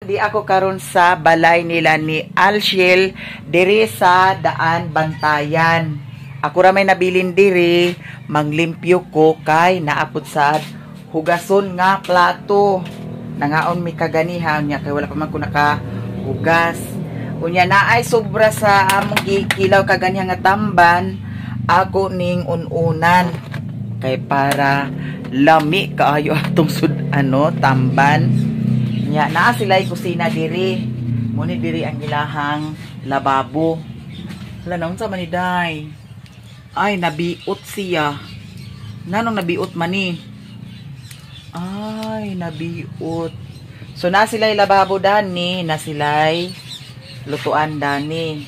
Di ako karon sa balay nila ni Alshel diri sa Daan Bantayan. Ako ra may nabilin diri, manglimpyo ko kay naapod sa hugason nga plato. Nangaon mi kaganihan nya kay wala pa man ko nakahugas. Unya naay sobra sa among gikilaw kaganihan nga tamban, ako ning ununan kay para lami kaayo atong tamban. Nya naa sila'y kusina diri. Muni diri ang ilahang lababo. Hala naon sa maniday. Ay nabiot siya. Nanong nabiot man ni? Ay nabiot. So na sila'y lababo dani, na sila'y lutuan dani.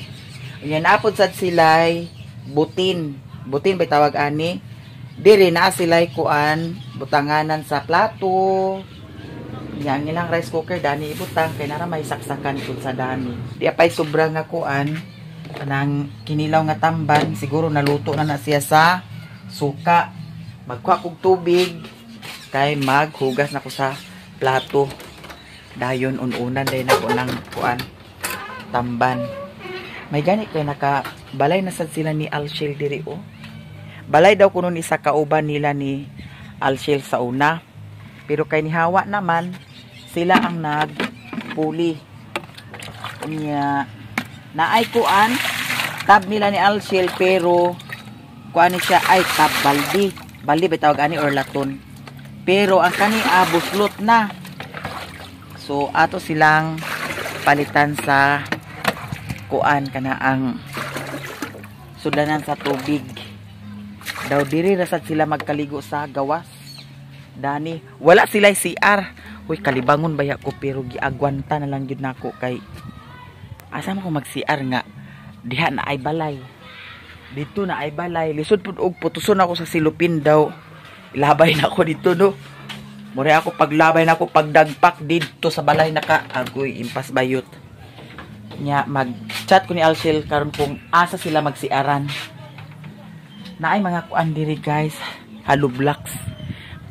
Yan apod sad sila'y butin. Butin ba tawag ani? Diri na sila'y kuan butanganan sa plato. Yang ilang rice cooker dani ibutang kay nara may saksakan kun sa dani. Di apay sobra nga kuan kanang kinilaw nga tamban, siguro naluto na siya sa suka. Magkuha kog tubig kay maghugas na ko sa plato. Dayon ununan day na ko ng kuan tamban. May gani kay nakabalay na sad sila ni Alshel diri o. Balay daw kuno ni sa kauban nila ni Alshel sa una. Pero kay ni Hawa naman sila ang nagpuli. Unya naay kuan tab nila ni Alshel pero kuan ni siya ay tab baldi. Baldi ba tawag ani or laton. Pero ang kani buslot na. So ato silang palitan sa kuan kana ang sudanan sa tubig. Daw diri rasad sila magkaligo sa gawas. Dani, wala sila CR. Uy, kalibangon baya ko pero giagwanta na lang yun nako kay asa mo ko mag-CR nga diha na ay balay. Dito na ay balay. Lisod pud og putuson ako sa silupin daw. Ilabay na ako dito no. Mure ako paglabay na ako pagdagpak dito sa balay naka agoy impas bayot. Nya mag-chat ko ni Alshel karon kung asa sila mag-CRan. Naay mga kuan diri guys, hollow blocks.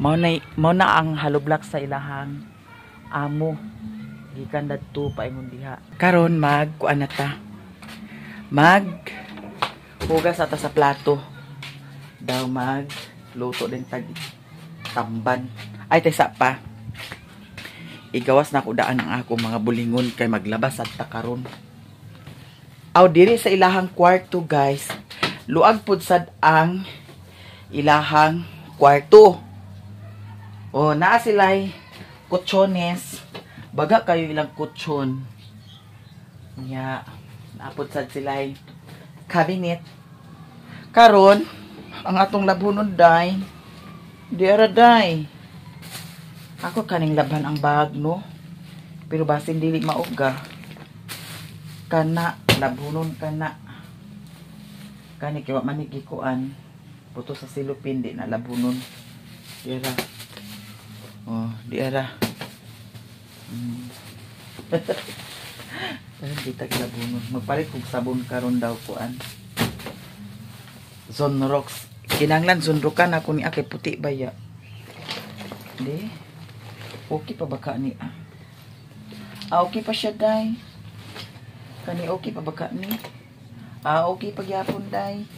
Mao na ang hollow blocks sa ilahang amo. Gikan dadto paingon diha. Karon kuan na ta. Hugas ata sa plato. Daw luto din tag tamban. Ay taysa pa. Igawas na ko daan ang ako mga bulingon kay maglabas at karon. Aw diri sa ilahang kwarto guys. Luag pud sad ang ilahang kwarto. O naa sila'y kutsones. Baga kayo ilang kutsyon. Nya naapod sad sila'y cabinet. Karon ang atong labunon day. Diara day. Ako kaning labhan ang bag no. Pero basin dili mauga. Kana labunon kana. Kani kiwa manigikuan. Puto sa silupin di na labunon. Diara. Oh, diara. Di tag labunon. Magpalit kog sabon karon daw kuan. Zonrox. Kinanglan zonrokan ako ni akay puti baya. Di. Okay pa baka ni okay pa siya day. Kani okay pa baka ni. Okay pagyapon day.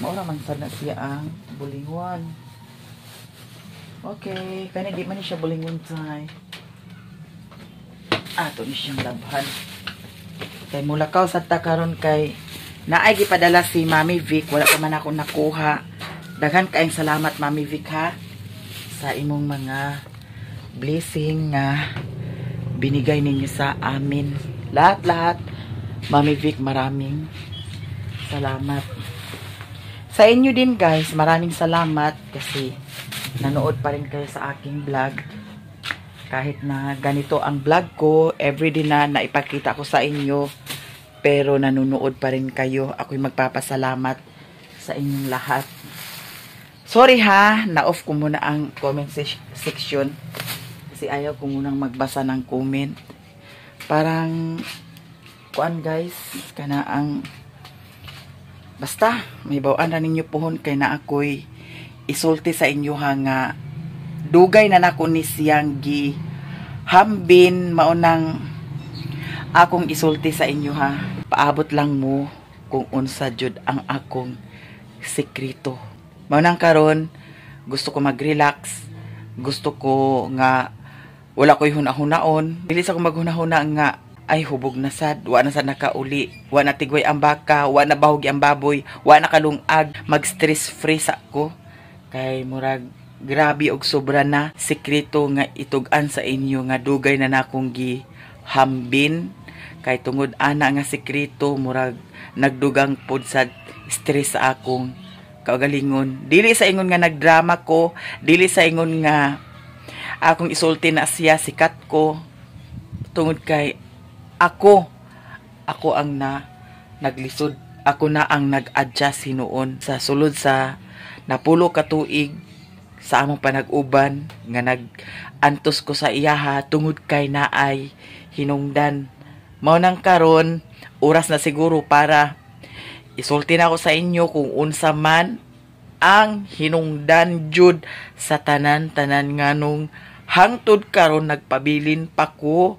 Maura man sad na siya ang bulingon. Okay, kani di man siya bulingon tay. Ato ni siyang labhan. Kay mulakaw sad ta karon kay naay gipadala si Mami Vic, wala pa man ako nakuha. Daghan kaayong salamat Mami Vic ha sa imong mga blessing nga binigay ninyo sa amin. Lahat-lahat Mami Vic, maraming salamat. Sa inyo din guys, maraming salamat kasi nanood pa rin kayo sa aking vlog. Kahit na ganito ang vlog ko, everyday na naipakita ko sa inyo, pero nanonood pa rin kayo. Ako'y magpapasalamat sa inyong lahat. Sorry ha, na-off ko muna ang comment section kasi ayaw ko munang magbasa ng comment. Parang kuan guys, kana ang basta may bawaan na ninyo pohon kay na ako'y isulti sa inyo ha nga dugay na nako ni siyang gi hambin maunang akong isulti sa inyo ha. Paabot lang mo kung unsa jud ang akong sekreto. Maunang karon gusto ko mag-relax. Gusto ko nga wala ko'y hunahunaon. Dili sa ko maghunahuna nga ay hubog na sad, wa na sad nakauli, wa na tigway ang baka, wa na bahugi ang baboy, wa na kalungag, mag-stress free sa ko. Kay murag grabe og sobra na sekreto nga itug-an sa inyo nga dugay na nakong gihambin. Kay tungod ana nga sekreto murag nagdugang pod sa stress sa akong kaugalingon. Dili sa ingon nga nagdrama ko, dili sa ingon nga akong isulti na siya sikat ko. Tungod kay ako ang naglisod. Ako na ang nag-adjust hinuon sa sulod sa napulo ka tuig sa among panag-uban nga nag-antos ko sa iyaha tungod kay naay hinungdan. Mao nang karon oras na siguro para isulti na ako sa inyo kung unsa man ang hinungdan jud sa tanan-tanan nganong hangtod karon nagpabilin pa ko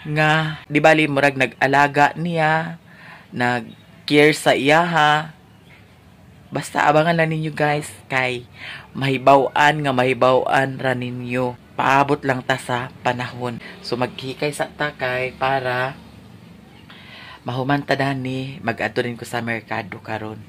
nga di bali murag nag-alaga niya, nag-care sa iyaha. Basta abangan lang ninyo guys kay mahibaw-an ra ninyo. Paabot lang ta sa panahon. So maghikay sa takay para mahuman ta dani mag-adto rin ko sa merkado karon.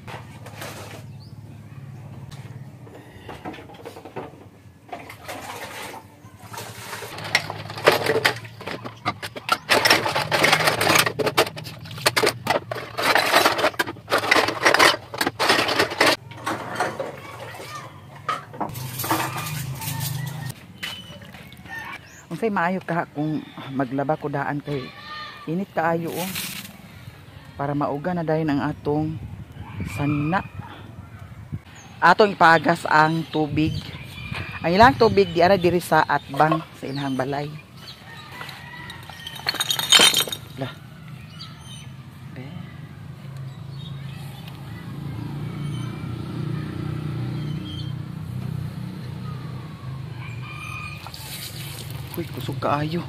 Unsay maayo ka kung maglaba ko daan kay init kaayo para mauga na dayon ang atong sanina. Atong ipagas ang tubig. Ang ilang tubig di ara diri sa atbang sa inahang balay. Lah. Uy, kusog kaayo.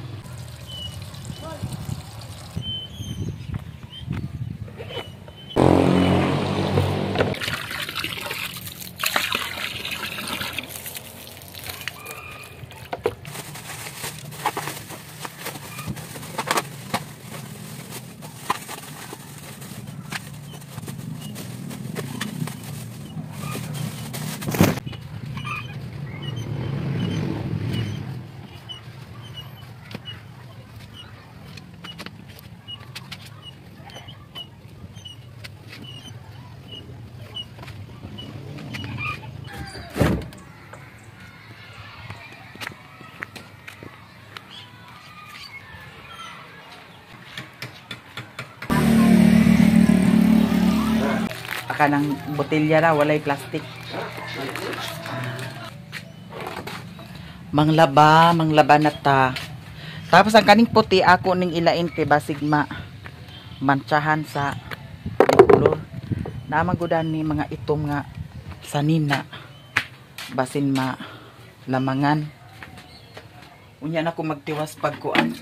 Kanang botelya ra walay plastic. Manglaba na ta. Tapos ang kaning puti ako ning ilain kay basig mantsahan sa color. Namagudan ni mga itom nga sanina. Basin lamangan. Unya na ko magtiwas pagkuan.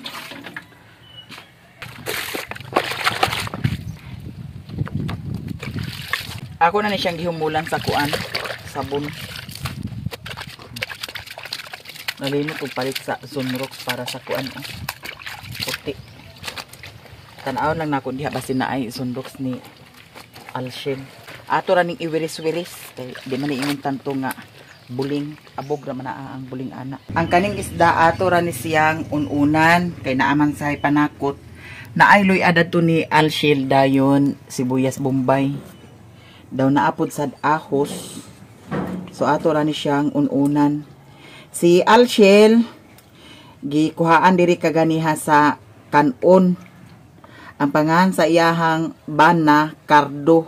Ako na ni siyang gihumulan sa kuan, sabon. Nalimot ko palit sa Sunrox para sa kuan puti. Tanaw lang nako diha basin na ay Sunrox ni Alshin. Ato ra ning iwiris-wiris kay di man ingon tanto nga buling abog ra man ang buling ana. Ang kaning isda ato ra ni siyang ununan kay naaman sa panakot. Naayloy adto ni Alshin dayon sibuyas Bombay. Daw naapod sad ahos. So ato ra ni siyang ununan. Si Alshel gikuhaan diri kaganiha sa kanon. Ang pangan sa iyahang bana Cardo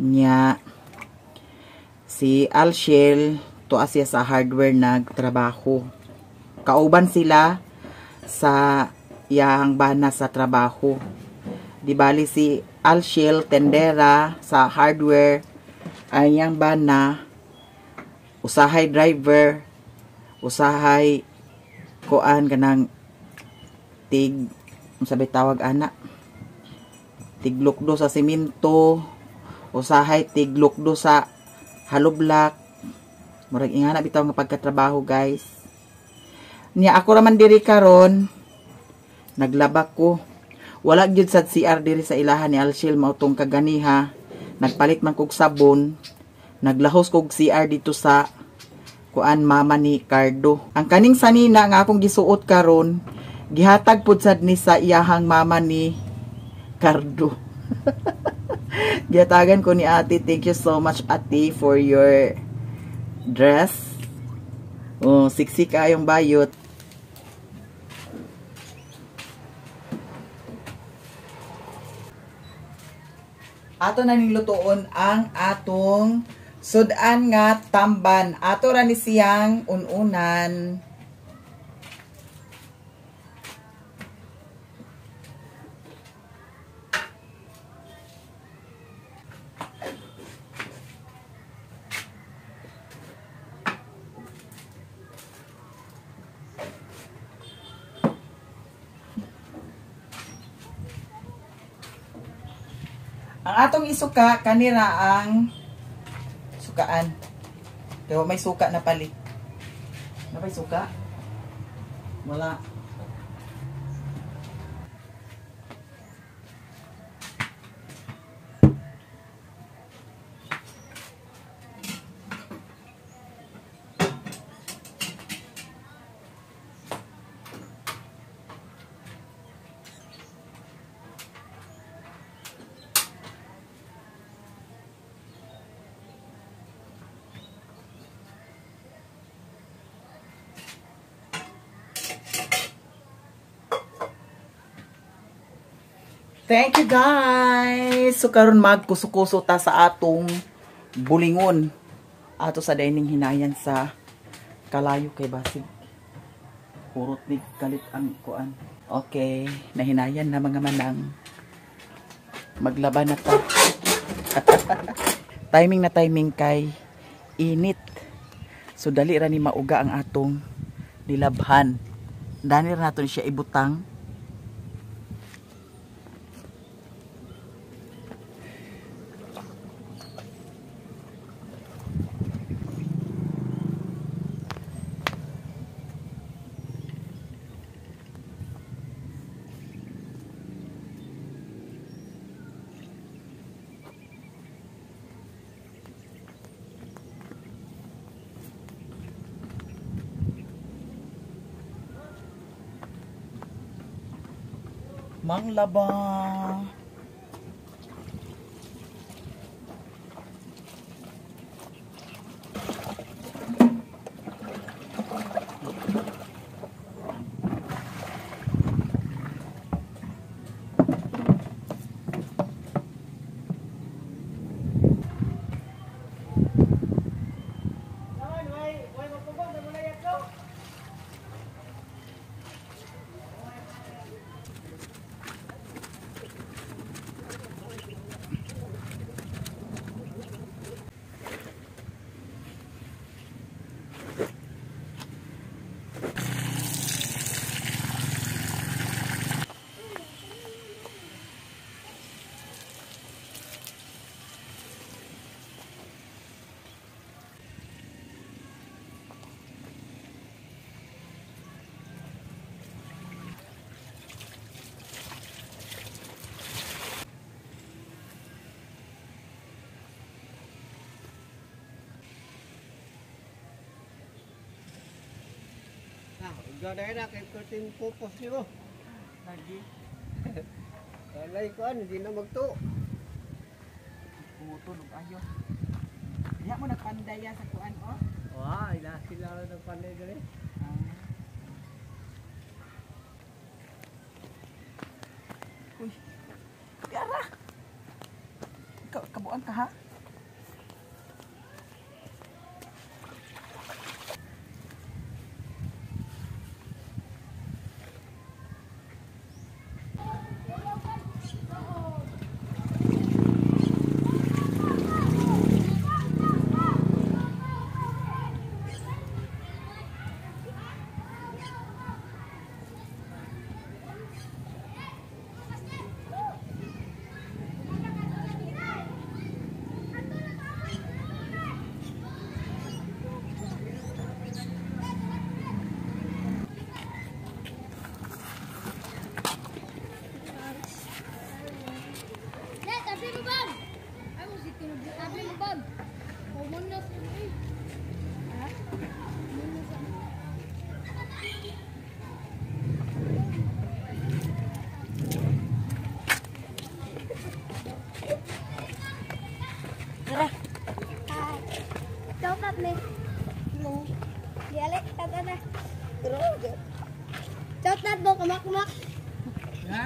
nya. Si Alshel to asya sa hardware nagtrabaho. Kauban sila sa iyahang bana sa trabaho. Di bali si Alshel tendera sa hardware, ayang bana usahay driver, usahay kuan kanang tig sabi tawag ana, tiglukdo sa simento, usahay tiglukdo sa haloblak. Murag ingana bitaw nga pagkatrabaho guys. Niya ako raman diri karon naglabak ko. Wala gyud sad CR diri sa ilahan ni Alshil mao tong kaganiha. Nagpalit man kog sabon, naglahos kog CR dito sa kuan mama ni Cardo. Ang kaning sanina nga akong gisuot karon, gihatag pud sad ni sa iyahang mama ni Cardo. Gihatagan ko ni ate. Thank you so much ate for your dress. Oh, siksi kayong bayot. Ato na nilutoon ang atong sudan nga tamban. Ato ra ni siyang ununan. Ang atong isuka kanira ang sukaan. Pero may suka na palit. Na may suka? Wala. Thank you guys. So karon magkuso-kuso ta sa atong bulingon. Ato sa dining hinayan sa kalayo kay basig. Purot ni kalit ang kuan. Okay, nahinayan na mga manang. Maglaban na ta. Timing na timing kay init. So dali ra ni mauga ang atong nilabhan. Dani ra naton siya ibutang. Manglaba. Gaday na kay kurting pupos niyo. Lagi. Kalay ko hindi na magto. Pumutunog ayo. Diya mo nagpandaya sa kuan o? Wah, ila sila na panay dere. Uy. Tiara. Kabuang ka ha? tamak. Ha?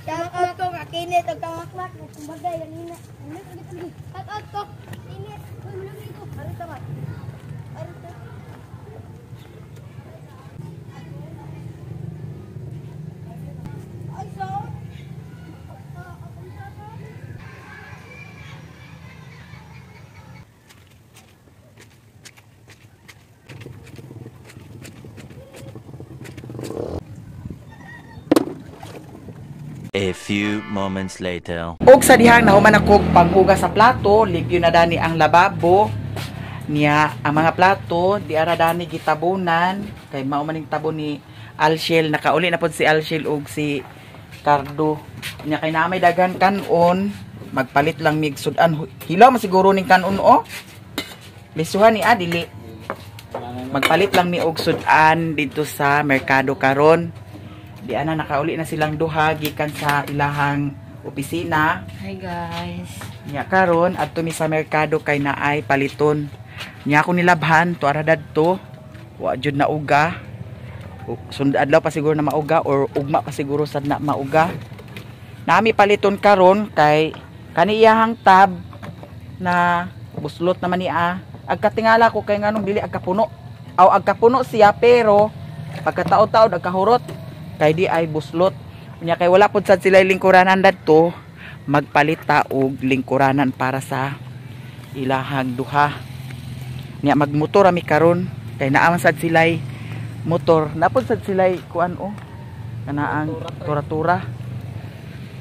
Shout out ko kakinit og tamak-mak. Kumbagay ganina. Ano dito? Shout out ko. Init. Uy, mo dito. Ari tamak. Ari tamak. Ay, so. A few moments later. Og sa dihang nahuman ako paghugas sa plato, limpyo na dani ang lababo niya. Ang mga plato di ara dani gitabunan kay mao maning tabon ni Alshel. Nakauli na pod si Alshel og si Cardo. Nya kay na may daghan kanon, magpalit lang mig sudan. Hilaw man siguro ning kanon o. Lisuhan ni adili. Magpalit lang mi og sudan dito sa merkado karon. Di ana nakauli na silang duha gikan sa ilahang opisina. Hi guys. Nya karon adto mi sa merkado kay naay paliton. Nya ako nilabhan to ara dadto. Wa jud na uga. Sund adlaw pa siguro na mauga or ugma pa siguro sad na mauga. Nami paliton karon kay kani iyahang tab na buslot naman niya. Agkatingala ko kay nganong dili agkapuno. Aw agkapuno siya pero pagkataod-taod agkahurot. Kay di ay buslot. Nya kay wala pud sad sila lingkuranan dadto, magpalit ta og lingkuranan para sa ilahang duha. Nya magmotor ami karon kay naa man sad sila'y motor. Napod sad sila'y kuan o. Kana ang tura-tura.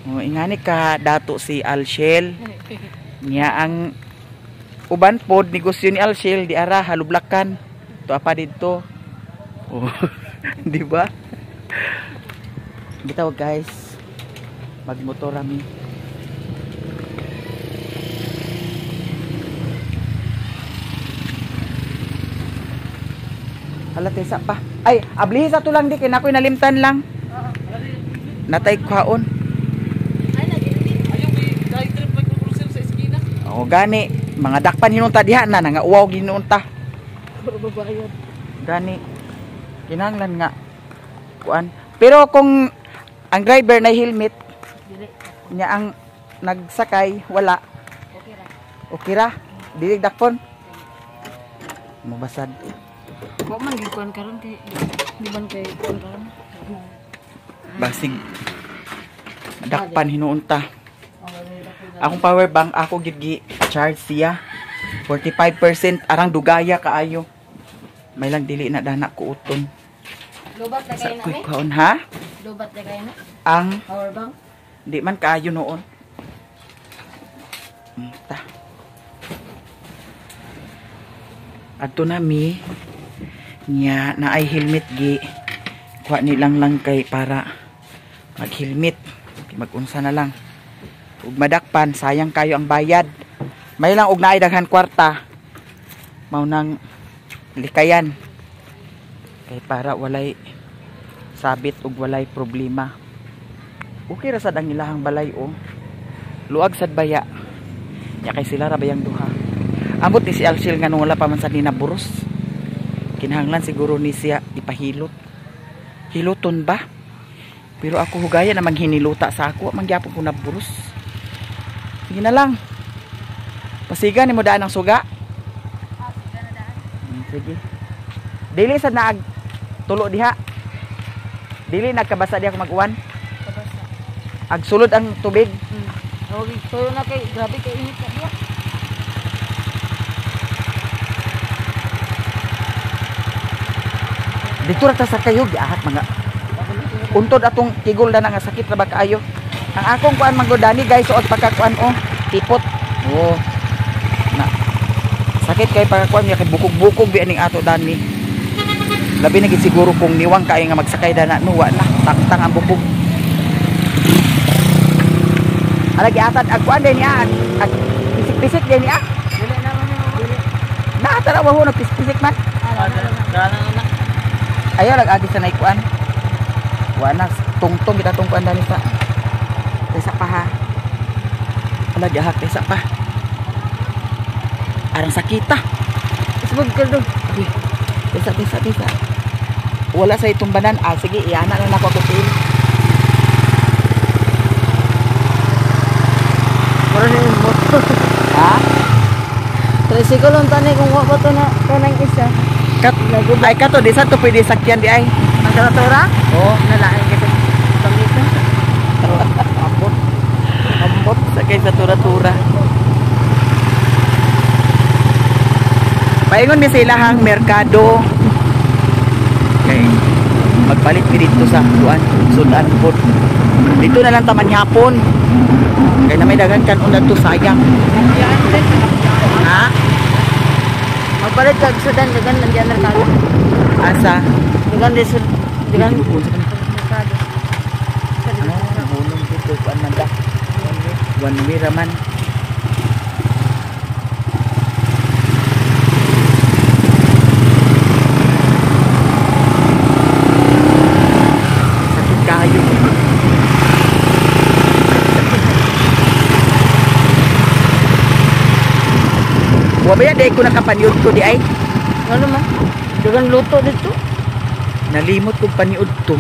O ingani ka dato si Alshel. Nya ang uban pod negosyo ni Alshel di ara halublakan. To apa didto. Oh, di ba? Bitaw guys, magmotor kami. Hala tesa pa. Ay, ablihi sa tulang di kay nakoy nalimtan lang. Natay kwaon. Ay lagi. Ayong may trip magkukurusel sa eskina. O gani, mga dakpan hinunta diha na nga uwaw ginunta. Babayad. Gani kinahanglan nga kuan. Pero kung ang driver na helmet Dili. niya ang nagsakay wala, Okay ra. okay ra. Dili dakpon. Mabasad. Wa man gyud kuan karon kay di man kay kuan karon. Basig. Dakpan hinuunta. Akong power bank ako gid gi charge siya. 45% arang dugaya kaayo. May lang dili na dana ko uton. Lobat na Sa kayo na quick eh. kaon ha? Lobat na kayo na. Ang Power bank. di man kaayo noon. Ta. Adto nami niya na ay helmet gi. Kuha nilang lang kay para mag-helmet. Mag-unsa na lang. Ug madakpan sayang kayo ang bayad. May lang og naay daghan kwarta. Mao nang likayan. Kay para walay sabit ug walay problema. Okay ra sad ang ilahang balay o. Luag sad baya. Nya kay sila ra bayang duha. Ambot ni si Alshel nga nung wala pa man sad ni naburos. Kinahanglan siguro ni siya ipahilot. Hiluton ba? Pero ako hugaya na manghiniluta sa ako, mangyapon ko naburos. Sige na lang. Pasiga ni mo daan ang suga. Sige. Dili sad na tulo diha. Dili nagkabasa diha ako mag-uwan. Kabasa. Agsulod ang tubig. Okay, tuyo na kay grabe kay init na diya. Dito ra ta sa kayo giahat mga untod atong kigol na nga sakit ra ba kaayo. Ang akong kuan manggodani guys suot pagkakuan oh, tipot. Oh. Na. Sakit kay pagkakuan niya kay bukog-bukog bi aning ato dani. Labi na gid siguro kung niwang kay nga magsakay dana no wa na tangtang ang bukog. Ala giatad ag kuan din niya ag pisik-pisik din niya. Dili na man mo dili. Naatara wa ho na pisik-pisik man. Dala na. Ayaw lag-agi sa naikuan. Wala tungtong kita tungkuan dani sa. Tesa pa ha. Ala diha tesa pa. Arang sakita. Isbog ka do. Tesa. wala sa itumbanan. Ah, sige, iana na nako ako til. Mura na yung motor. Ha? Tricycle ang tanay kung wako to na kanang isa. Ay kato di sa to pwede sakyan di ay. Ang karatura? Oh, Nalain kita. Kamita. ambot. Ambot sakay sa tura-tura. Paingon mi sa ilahang merkado. Okay. Magpalit mi dito sa kuan, Sudan Port. Dito na lang taman hapon. Kaya na may dagan kan undan to sayang. Ha? Magpalit kag Sudan dagan nandiyan merkado. Asa? Dagan di Sudan. Dagan Dito sa merkado. hulong dito kuan man da. One way raman. Sakit kayo. Wabaya dahil ko nakapanyod ko di ay. Ano man? Dagan luto dito. Nalimot kong paniod to.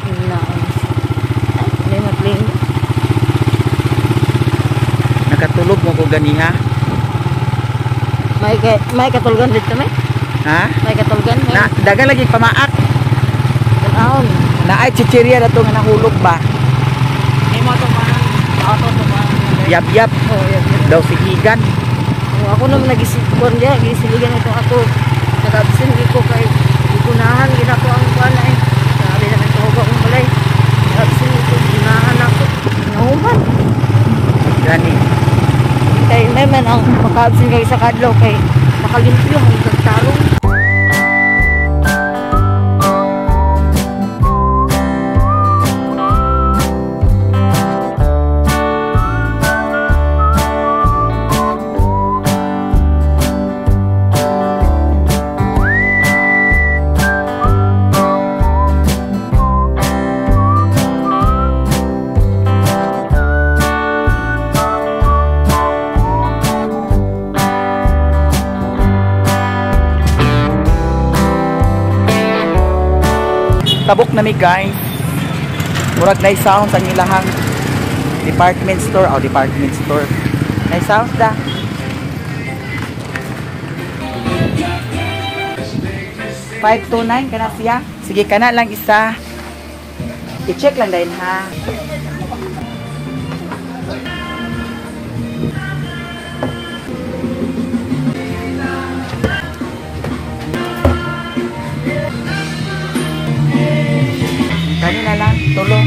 May matling. Nakatulog mo ko ganiha. May katulgan dito may? Ha? May katulgan may? Na, dagan lagi pamaak. Tanahon. Na ay chichirya na to nga nahulog ba? May mo tumahan. Auto tumahan. Yap-yap. Oh, yan. Daw sigigan. Oh, ako naman nagisipon niya. Gisiligan ito ako. Nag-absent ko kay igunahan. Ginako ang kuwan na eh. Sabi naman kahugak ng balay. Nag-absent ko. Ginahan ako. Nahuman. Gani. Kay may man ang maka-absent kay sa kadlaw kay nakalimpyo ang gagtarong. Tabok na mi guys. Murag na sound ang ilahang department store. Department store. Na sound da. $529 kana siya. Sige kana lang isa. I-check lang din ha. Kanina lang, tulo.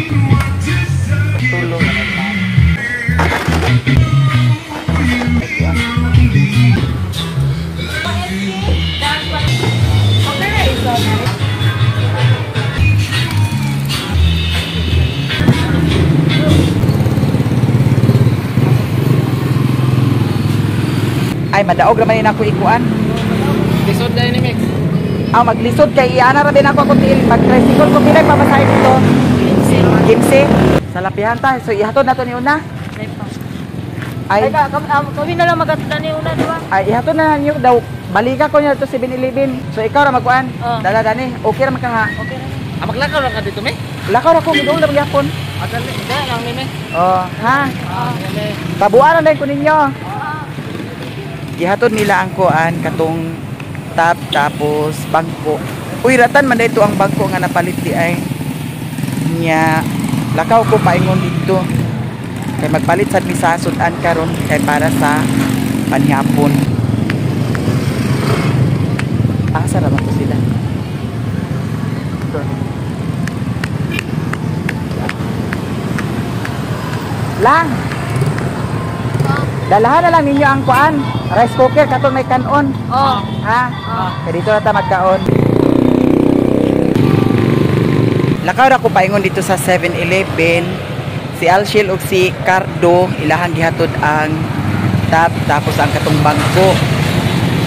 Tulo. Ay, madaog naman yun ako ikuan. Lisod na ini mix. Maglisod kay iana ra din ako til mag-tricycle ko pilay papasahe dito. 15. Sa lapihan ta. So ihatod na to ni una. Ay, Kami na lang magkatda ni una, di ba? ay ihatod na niyo daw. Balika ko niya to 7-Eleven. So ikaw ra magkuan. Dala dani. Okay ra man ka ha. Okay na. Maglakaw lang ka dito me? Lakaw ra ko midul na magyapon. Adali. Hindi lang ni me. Oh, ha. Dali. Tabuan na ko ninyo. Ihatod nila ang kuan katong tap tapos bangko. Uy, ratan man dito ang bangko nga napalit di ay. Nya lakaw ko paingon dito. Kay magpalit sad mi sa sudan karon kay para sa panhapon. Asa ra man to sila? Lang. Dalahan na lang ninyo ang kuan. Rice cooker katong may kanon. Oh. Ha? Kaya dito na ta magkaon. Lakaw ra ko paingon dito sa 7-Eleven. Si Alshil ug si Cardo ilahang gihatod ang tap tapos ang katong bangko.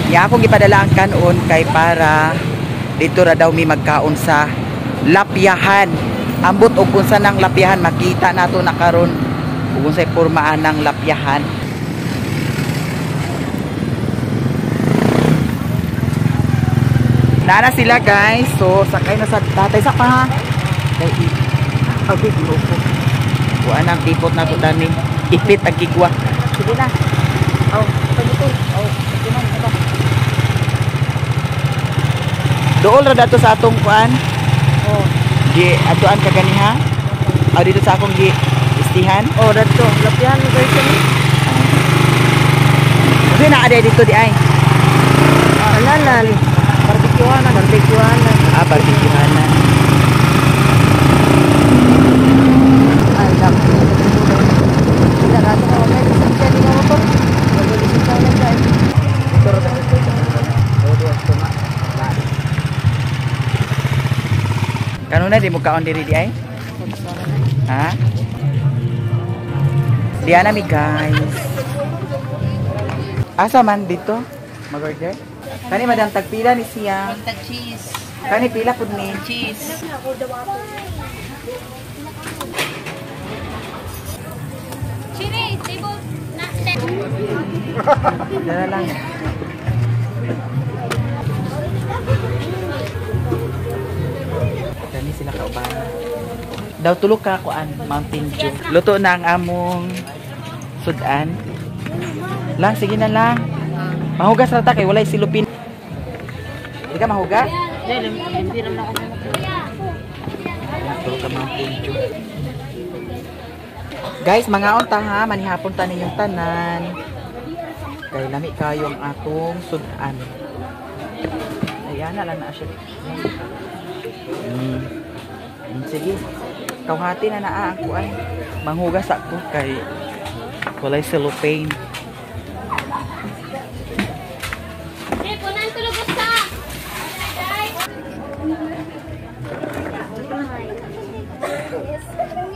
Nya akong gipadala ang kanon kay para dito ra daw mi magkaon sa lapyahan. Ambot og kunsa nang lapyahan makita nato na karon ug unsay pormaan ng lapyahan. Nana sila guys. So sakay na sa tatay sa pa ha. Kay okay, ginoko. Kuan ang tipot na to dani. Ipit ang gigwa. Sige na. Oh, pagitol. Oh, sige na ito. Dool ra dato sa atong kuan. Oh, gi atuan ka ganiha. O dito sa akong gi istihan. Oh, dato. Lapihan mo guys ni. Sige na ada dito di ay. Alanan. Barbecuehanan. Ah, barbecuehanan. Ay, dapat. Tidak ada orang lain bisa jadi motor. Kalau bisa jalan guys. Kanuna di mukaon diri di ay? Ha? Diana mi guys. Asa man dito? Mag-order? Kani madam tagpila ni siya. Tag cheese. Kani pila pud ni? Cheese. Chiri, table na set. Dala lang. Kani sila kauban. Daw tulog ka kuan Mountain Dew. Luto na ang among sudan. Lang sige na lang. Mahugas ra ta kay walay silupin. Di ka mahugas? Hindi naman ako. Tulog ka Mountain Dew. Guys, mga unta ha, manihapon ta ninyong tanan. Kay lami kayo ang atong sudan. Ayan na lang na siya. Sige. Kawhati na naa ako ay manghugas ako kay walay cellophane. Eh, punan tulog sa.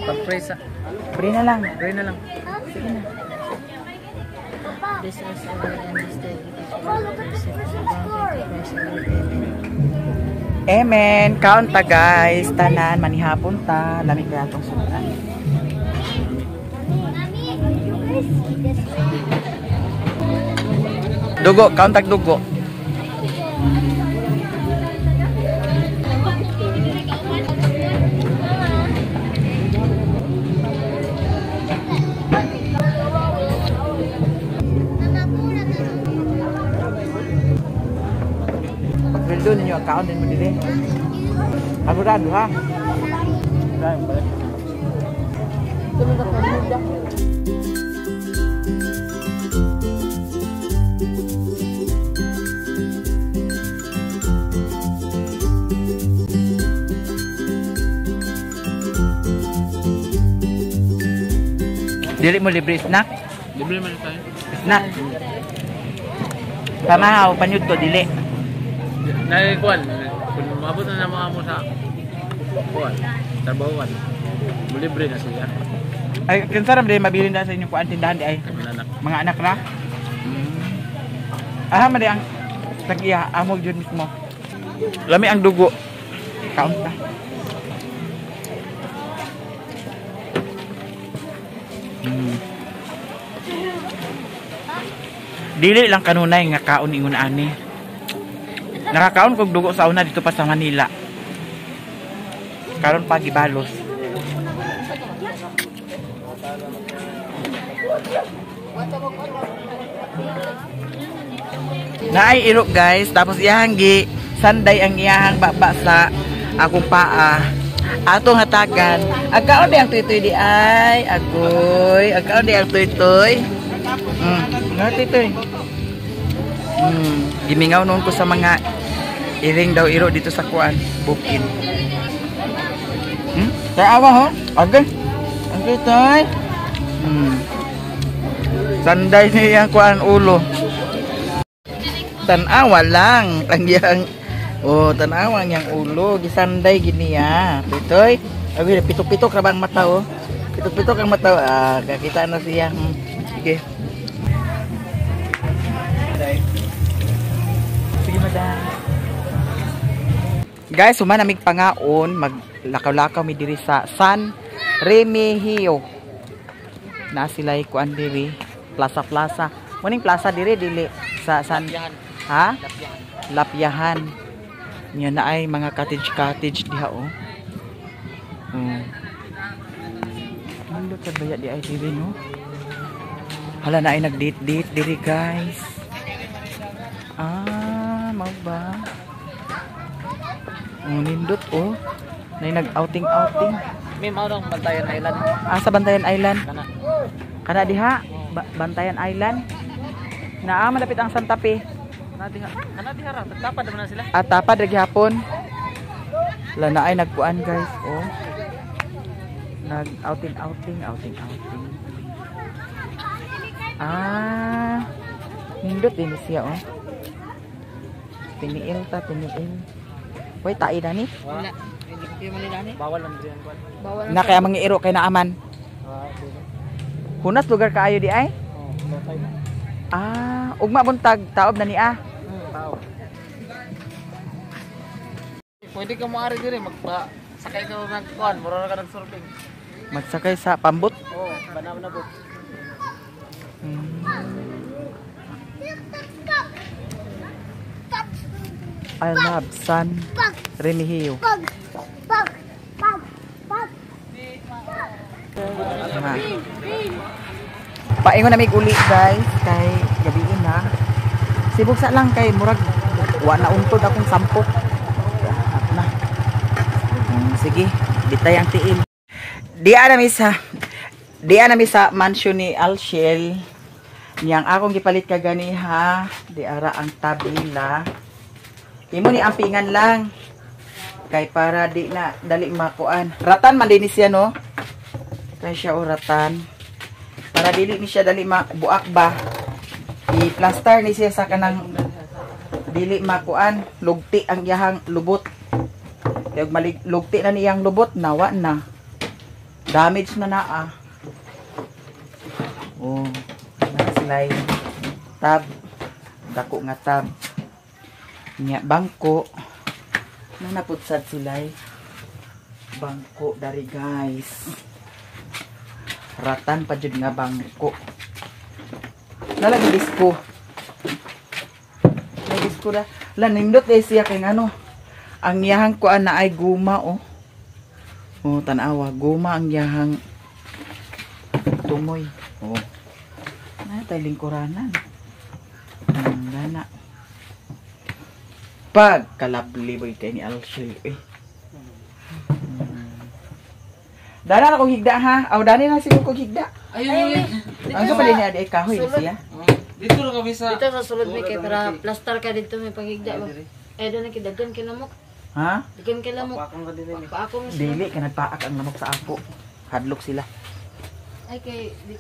Pag-presa. Pray na lang. Pray na lang. Sige na. This is our mistake. Amen. Kaon ta guys. Tanan manihapon ta. Lamig kaya itong sudan. Dugo. Kaon tag dugo. Pag-build ninyo ang kaon din mo dili. Aburado ha. Dili mo libre snack? Libre man tayo. Snack. Pamahaw, panyud ko, dili. Nagkuhan, kung mabot na mga mo sa kuhan, trabahuan, libre na siya. Ay, kinsaram din mabili na sa inyong kuan tindahan di ay. Anak. Mga anak ra? Ah, mali ang tag-iya, amog jud mismo. Lami ang dugo. Kaon ta. Dili lang kanunay nga kaon ingon ani. Nakakaon kog dugo sa una dito pa sa Manila. Karon pa gibalos. Naay iro guys, tapos iyahang gi sanday ang iyahang baba sa akong paa. Atong hatagan. Agkaon di ang tuytoy di ay, agoy. Agkaon di ang tuytoy. Nga tuytoy. Gimingaw noon ko sa mga iring daw iro dito sa kuan, bukid. Kaya awa ho? Agay. Ang tuytoy. Sanday niya ang kuan ulo. Tanawa lang tangyang tanawa niyang ulo gisanday giniya tuytoy abi pitok-pitok ra bang mata oh pitok-pitok ang mata kakita na siya sige sige madam guys humanamig pangaon maglakaw-lakaw mi diri sa San Remigio na sila'y kuan diri plaza muning plaza diri dili sa San ha? Lapyahan. Yan na ay mga cottage diha oh. Ano ka ba di ay diri no? Hala na ay nag-date diri guys. Mau ba? Nindot oh. Nay nag-outing. May maurang Bantayan Island. Sa Bantayan Island. Kana. Diha, Bantayan Island. Malapit ang Santa Fe. Kana diha ra. Tapad naman na sila. Tapad ra gihapon. Wala na ay nagkuan guys oh. Nag-outing. Nindot din siya oh. Tiniil. Wait, tai na ni. Wala. Hindi man nila ni. Bawal man diyan kwan. Bawal. Na kaya mangiiro kay naaman. Hunas lugar kaayo di ay? Lotay na. Ugma buntag taob na ni Tao. Pwede ka maari dire sakay ka nagkuan, mura ka nag-surfing. Magsakay sa pambot. Banaw na bot. I love San Remigio. Paingon na mig uli guys kay gabiin na. Sibog sa lang kay murag wa na untod akong sampok. Na. Sige, bitay ang tiil. Diya na mi sa mansion ni Alshel. Niyang akong gipalit ka gani ha. Di ara ang tabila. Imo ni ampingan lang. Kay para di na dali makuan. Ratan man din siya no. Kay siya o ratan. Para dili ni siya dali buak ba. I-plaster ni siya sa kanang dili makuan. Lugti ang yahang lubot. Kaya lugti na niyang lubot nawa na. Damage na naa. Slide. Tab. Dako nga tab. Nya bangko. Naputsad sila'y bangko dari guys. Ratan pa jud nga bangko. Nalagi disco. May disco da. Nindot siya kay ano. Ang yahang kuan na ay guma oh. Tanawa, guma ang yahang tumoy. Tay lingkuranan. Gana. Pag kalabliboy kay ni Alshel Dana na kong higda ha. Dani na siguro kong higda. Ayun. Ang sa pala niya ay kahoy siya. Dito ra kami sa. Dito sa sulod may kay para plaster ka dito may panghigda ba. Doon na kidaghan kinamok. Ha? Daghan kinamok. Pakong ka din ni. Paakong Dili ka nagpaak ang lamok sa ako. Hadlok sila. ay kay di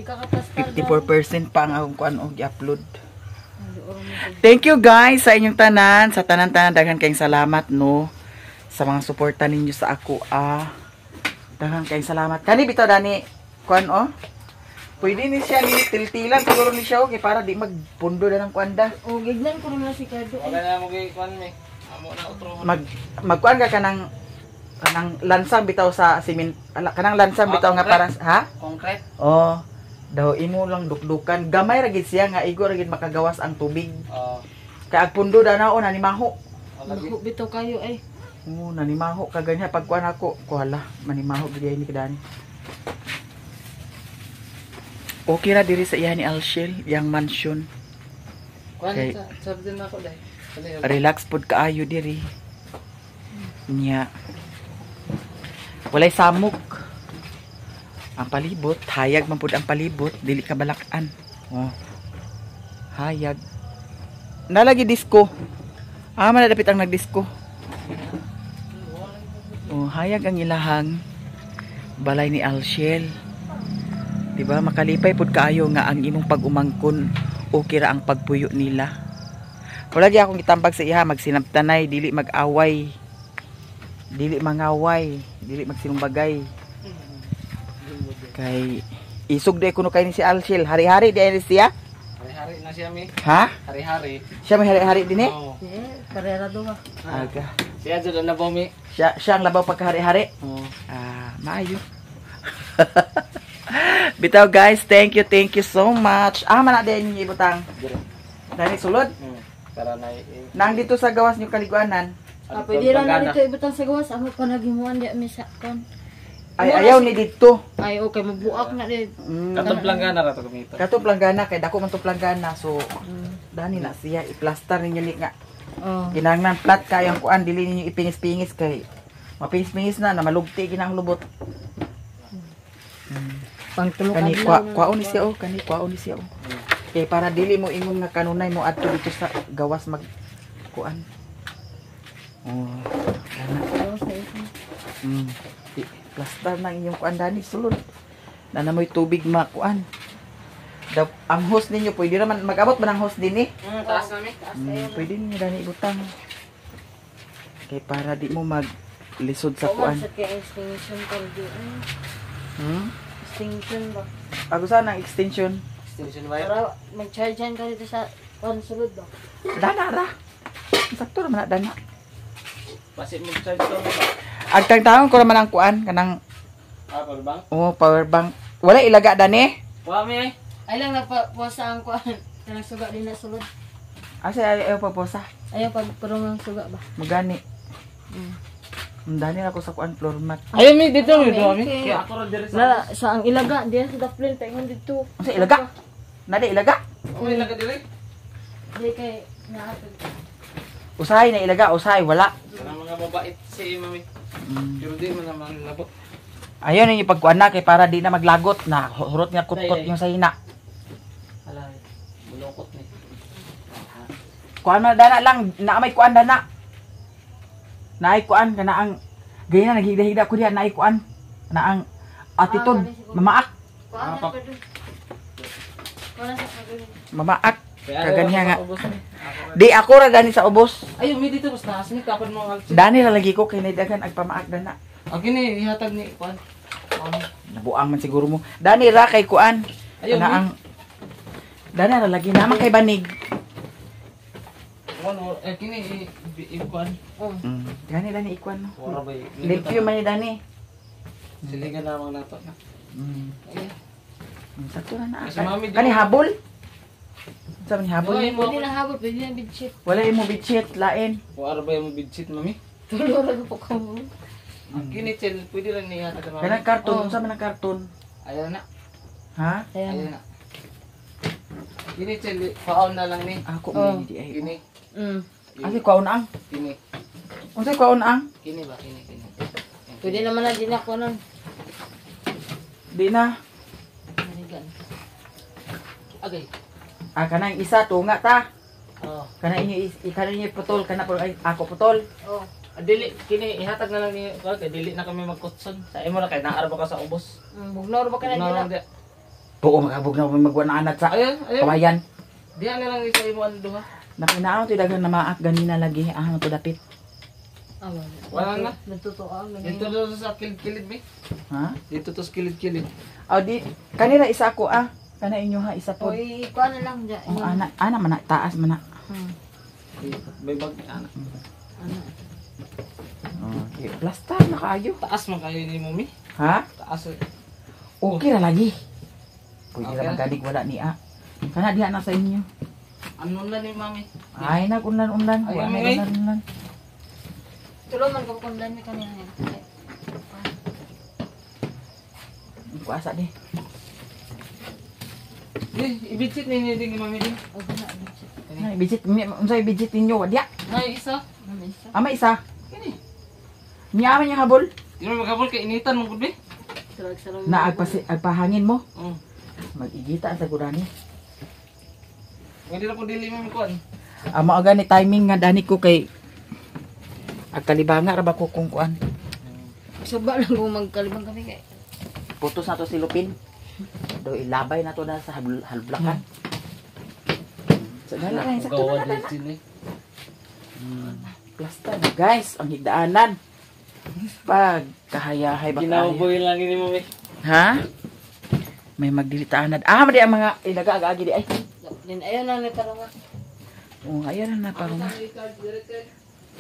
ka plaster. 54% pa ang akong kuan i-upload. Thank you guys sa inyong tanan, sa tanan-tanan daghan kayong salamat no sa mga suporta ninyo sa ako Daghan kayong salamat. Kani bitaw dani kuan Pwede ni siya ni tiltilan siguro ni siya okay para di magpundo na ng kuanda. Gignan ko na si Cardo. Wala na mo gi kuan me. Amo na utro. Magkuan ka kanang lansang bitaw sa kanang lansang bitaw nga para ha? Concrete. Daw imo lang dukdukan. Gamay ra gid siya nga igo ra gid makagawas ang tubig. Kay agpundo danaon nanimaho. Bitaw kayo ay. Nanimaho kaganya pagkuan ako. Kuhala, manimaho gid ni kadani. Okay ra diri sa iya ni Alshel, yang mansion. Kuan Okay. sabi din ako dai. Relax pud kaayo diri. Nya. Walay samok. Ang palibot, hayag man pud ang palibot, dili ka balakan. Hayag. Nalagi disco. Malapit ang nagdisco. Hayag ang ilahang balay ni Alshel. Diba makalipay pud kaayo nga ang imong pag-umangkon okay ra ang pagpuyo nila. Wala di akong gitambag sa iha magsinabtanay, dili mag-away. Dili mangaway, dili magsinumbagay. Kay isog di kuno kay ni si Alshel, hari-hari di ay siya? Hari-hari na siya mi. Ha? Hari-hari. Siya may hari-hari din Karera do ba? Aga. Siya jud na labaw mi. Siya ang labaw pagka hari-hari. Maayo. Bitaw guys, thank you so much. Mana din niyo ibutang. Dani sulod. Para na Nang dito sa gawas niyo kaliguanan. Pwede lang na dito ibutang sa gawas. Amo pa nagimuan di mi sa kon. Ay ayaw ni dito. Ay okay mabuak na di. Katong planggana ra to kumita. Kato planggana kay dako man to planggana so dani na siya i-plaster ninyo ni nga. Oh. Kinahanglan flat kayang kuan dili ninyo ipingis-pingis kay mapingis-pingis na malugti ginang lubot. Pang tulog Kani kwaon ni siya oh, kani kwaon ni siya oh. Kay para dili mo ingon nga kanunay mo adto dito sa gawas mag kuan. Oh. Plaster na inyong kuan dani sulod. Na namoy tubig makuan. Ang hose ninyo pwede naman mag-abot man ang hose din eh. Taas na mi. Pwede niyo dani ibutang. Kay para di mo maglisod sa kuan. Sa kay extension pa di. Extension ba? Ako sana ang extension. Extension wire. Para mag-charge yan ka dito sa konsulod ba? Dana ra. Sakto naman na dana. Basi mo charge to. Agtang taon ko naman ang kuan kanang Power bank. power bank. Wala ilaga dani. Wa mi. Ay lang nagpaposa ang kuan. Kanang suga din na sulod. Asa ayaw pa posa. Ayaw pag purong ang suga ba? Magani. Dani ako sa kuan floor mat. Ayo mi dito mi do mi. Okay. Kaya ako ra diri sa. Na sa ang ilaga diyan sa daplin taingon dito. Asa ilaga? Nada ilaga? Uy laga diri. Di kay naatod. Usahay na ilaga, usahay wala. Kanang mga mabait si mami. Pero di man naman labot. Ayaw ninyo pagkuan na kay para di na maglagot na hurot nga kutkot yung sa hina. Ala. Bulokot ni. Kuan man dana lang, na may kuan dana. Naay kuan kana ang gaya na naghigda-higda ko diha naay kuan. Na ang attitude mamaak, Kuan pap- pa dun. Kuan sa pagulong. mamaak. Kaganiya nga. Ubos ni. Di ako ra dani sa ubos. Ayo mi dito basta asmi kapon mo ang. Dani ra lagi ko kay naidagan agpamaak dana. Okay ni ihatag ni kuan. Nabuang man siguro mo. Dani ra kay kuan. Ayaw, Na ang dani ra lagi naman kay banig. Kuan kini kuan. Gani dani ikuan no. Ora bay. Limpyo man ni dani. Siligan na mga nato na. Sakto na na. Si Mami di Kani mo- habol. Sa man habol. Oy, Pwede na habol, pwede na bedsheet. Wala imo bitchit lain. Ora bay mo bidsit mami. Tulo ra po ko. Ang kini chel pwede lang ni ihatag mami. Kanang karton, unsa man ang karton? Ayaw na. Ha? Ayaw Ayan. na. Kini chel paon na lang ni. Ako Oh. mo di ay. Kini. Asi kwaon ang. Kini. Unsa kwaon ang? Kini ba kini. Pwede naman na din ako nun. Di na. Manigan. Agay. Kanang isa tunga ta. Oh. Kana inyo putol kana pero ay ako putol. Oh. Dili kini ihatag na lang ni kuan kay dili na kami magkutson. Sa imo na kay naara ba ka sa ubos. Bugnor ba ka na Na lang dila? di. Oo, magabog na magwan na anak sa Ayun, ayun. kawayan. Di na lang sa imo ano duha. Nakinaon to dagan na maak ganina lagi ahang to dapit. Ah, Wala na. Natutuan. Dito to sa kilid-kilid mi. Ha? Dito to sa kilid-kilid. Aw di kanira isa ko kana inyo ha isa po. Oy, kuan na lang dyan. Oh, ana man na, taas man na. May bag ana. Okay, plaster na kaayo. Taas man kayo ni mami. Ha? Taas. Okay ra lagi. Pwede Okay. ra magalig wala ni Kana diha na sa inyo. Ano na ni mami? Ay nagunlan-unlan. Ay, Wala na ay. unlan-unlan. Tulo man ko kundan mi kanina yan. Ko asa di. Ibitsit ni ni mami din. O na bedsheet. Ay bijit unsay bijit ninyo wadya? Nay isa. Ano isa? Ama isa. Kini. Niya man yung habol. Di mo maghabol kay initan mo gud bi. Sarag-sarag. Na agpahangin mo. Oh. Mag-igita sa gudani. Pwede na ko dili mo kuan. Mao gani timing nga dani ko kay agkalibanga ra ba ko kung kuan. Suba lang kung magkalibang kami kay. Putos na to si Lupin. Do ilabay na to na sa halblakan. Sa dala lang sa Gawa dala. din eh. Plaster na guys, ang higdaanan. Pag kahayahay ba kayo? Ginawaboy lang ni mami. Ha? May magdilitaanan. Madi ang mga ilaga-agagi di ay. Din ayaw na ni tarungan. Oh, ayan na parang.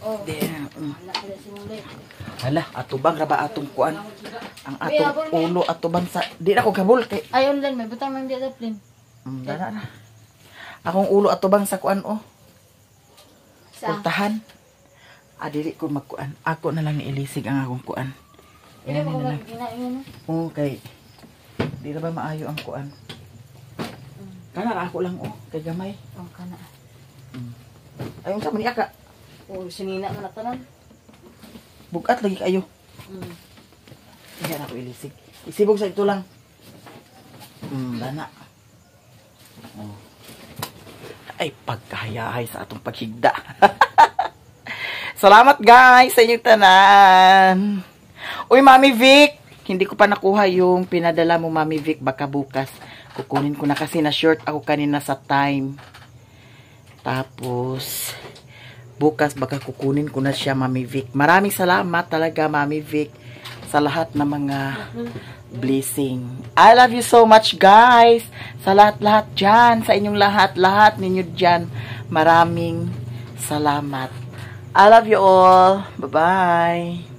Oh. Di. Wala sila simulay. Hala, atubang ra ba atong kuan? Ang atong ulo atubang sa di na ko kabul kay. Ayon lang may butang nang di daplin. Dara na. Akong ulo atubang sa kuan oh. Sa Puntahan. Dili ko magkuan. Ako na lang ilisig ang akong kuan. Hindi Yan mo na lang. ginaingon. Okay. Di na ba maayo ang kuan? Kana ako lang kay gamay. Oh, kana. Ayun sa man ka. O sinina man tanan. Bugat lagi kayo. Yan ako ilisig. Isibog sa ito lang. Dana. Oh. Ay, pagkahayahay sa atong paghigda. Salamat guys sa inyong tanan. Uy, Mami Vic. Hindi ko pa nakuha yung pinadala mo, Mami Vic. Baka bukas. Kukunin ko na kasi na short ako kanina sa time. Tapos, bukas baka kukunin ko na siya, Mami Vic. Maraming salamat talaga, Mami Vic, sa lahat ng mga blessing. I love you so much, guys. Sa lahat-lahat dyan. Sa inyong lahat ninyo dyan. Maraming salamat. I love you all. Bye-bye.